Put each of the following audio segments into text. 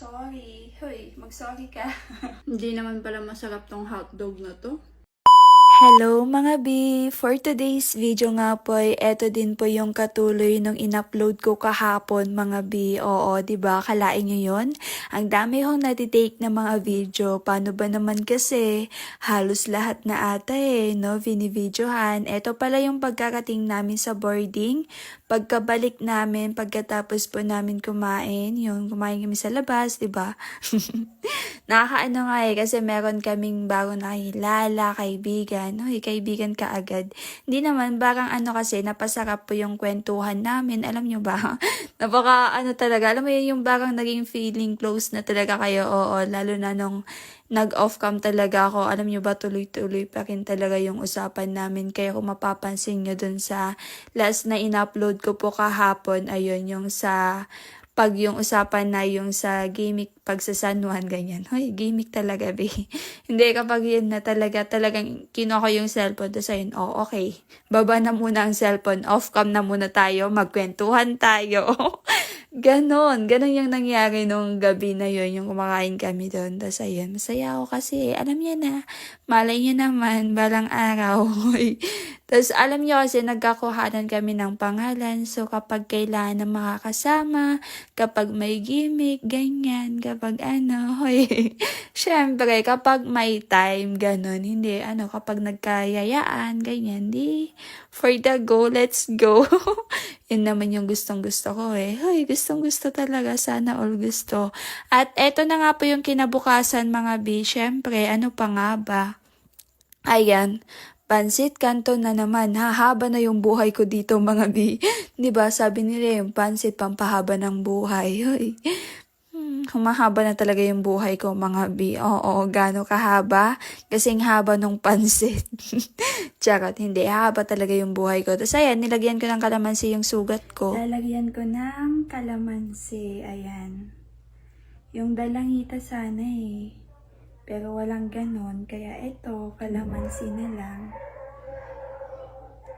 Sorry. Hoy, mag-sorry ka. Hindi naman pala masarap tong hotdog na to. Hello mga B! For today's video nga po ay eto din po yung katuloy nung in-upload ko kahapon mga B. Oo, ba diba? Kalain nyo yun? Ang dami hong natitake na mga video. Paano ba naman kasi? Halos lahat na ata no? Vini-videohan. Eto pala yung pagkakating namin sa boarding. Pagkabalik namin, pagkatapos po namin kumain, yung kumain kami sa labas, ba diba? Nakakaano nga kasi meron kaming bago nakilala, kaibigan. Hoy, kaibigan ka agad. Hindi naman, parang kasi, napasarap po yung kwentuhan namin. Alam nyo ba? Napaka talaga. Alam mo yun, yung parang naging feeling close na talaga kayo. Oo, lalo na nung nag-off cam talaga ako. Alam nyo ba, tuloy-tuloy pa rin talaga yung usapan namin. Kaya kung mapapansin nyo dun sa last na in-upload ko po kahapon, ayun, yung sa pag yung usapan na yung sa gimmick pag sa San Juan, ganyan. Hoy, gimmick talaga, be. Hindi, kapag yun na talagang kinuha ko yung cellphone, tapos ayun, okay. Baba na muna ang cellphone, off cam na muna tayo, magkwentuhan tayo. Ganon yung nangyari nung gabi na yun, yung kumakain kami doon. Tapos ayun, masaya ako kasi, alam niya na, malay niya naman, balang araw. Tapos alam niyo kasi, nagkakuhanan kami ng pangalan. So kapag kailangan na makakasama, kapag may gimmick, ganyan, kapag hoy. Syempre, kapag may time, ganon, hindi, kapag nagkayayaan, ganyan, di, for the go, let's go. Yun naman yung gustong-gusto ko Hoy, gustong-gusto talaga. Sana all gusto. At eto na nga po yung kinabukasan mga B. Syempre, ano pa nga ba? Ayan. Pansit Canton na naman. Hahaba na yung buhay ko dito mga B. 'Di ba? Sabi nila yung pansit pampahaba ng buhay. Hoy. Humahaba na talaga yung buhay ko mga B. Oo, gaano kahaba? Kasing haba nung pansit. Charot, hindi. Haba talaga yung buhay ko. Tapos ayan, nilagyan ko ng kalamansi yung sugat ko. Lalagyan ko ng kalamansi. Ayan. Yung dalangita sana Pero walang ganon. Kaya ito, kalamansi na lang.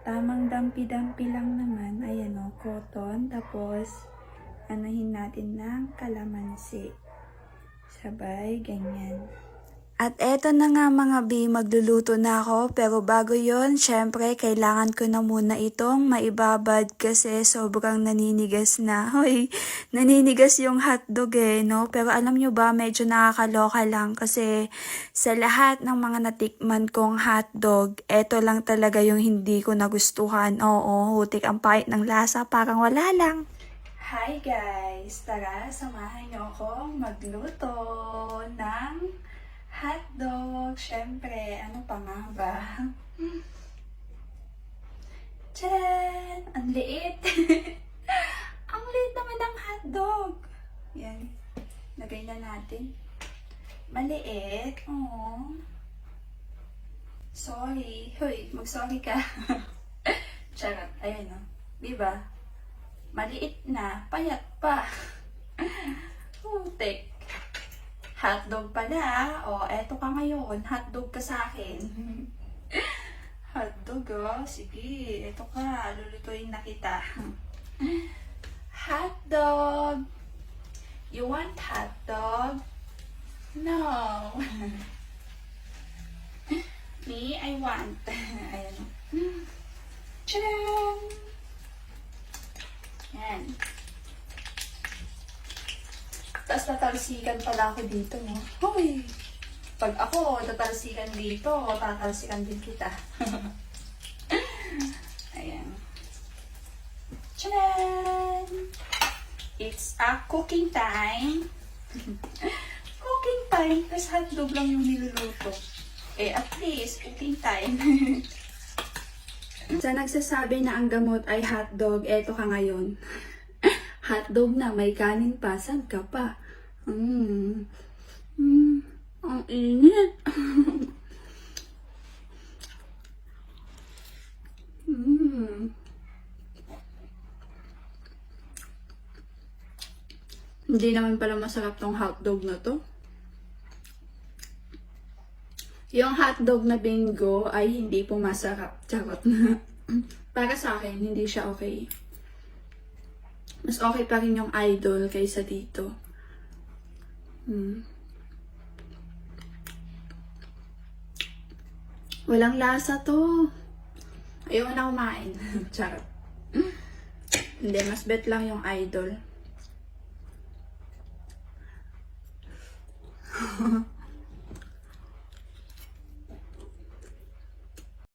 Tamang dampi-dampi lang naman. Ayan cotton. Tapos, anahin natin ng kalamansi. Sabay, ganyan. At eto na nga mga B, magluluto na ako. Pero bago yon, syempre, kailangan ko na muna itong maibabad kasi sobrang naninigas na. Hoy, naninigas yung hotdog no? Pero alam nyo ba, medyo nakakaloka lang kasi sa lahat ng mga natikman kong hotdog, eto lang talaga yung hindi ko nagustuhan. Oo, hutik ang pait ng lasa, parang wala lang. Hi guys! Tara, samahan niyo ako magluto ng hotdog. Siyempre, ano pa nga ba? Tcharan! Ang liit! Ang liit naman ng hotdog! Yan. Lagay na natin. Maliit. Oh. Sorry. Hoy, mag-sorry ka. Charot. Ayan Diba? Maliit na. Payat pa. Putik. Hotdog pala. Eto ka ngayon. Hotdog ka sa akin. Hotdog Sige. Eto ka. Lulutuin na kita. Hotdog. You want hotdog? No. Me, I want. Ayan. Tcharam! Yan. Tapos tatalsikan pala ako dito, no? Hoy! Pag ako tatalsikan dito, tatalsikan din kita. Ayan. Tcharan! It's a cooking time. Cooking time. Tapos hotdog lang yung niluluto. At least, cooking time. Sa nagsasabi na ang gamot ay hotdog, eto ka ngayon. Hotdog na, may kanin pa. Saan ka pa? Ang init. Hindi naman pala masarap tong hotdog na to. Yung hotdog na bingo ay hindi po masarap. Charot na. Para sa akin, hindi siya okay. Mas okay pa rin yung idol kaysa dito. Walang lasa to. Ayaw na kumain. Charot. Hindi, mas bet lang yung idol.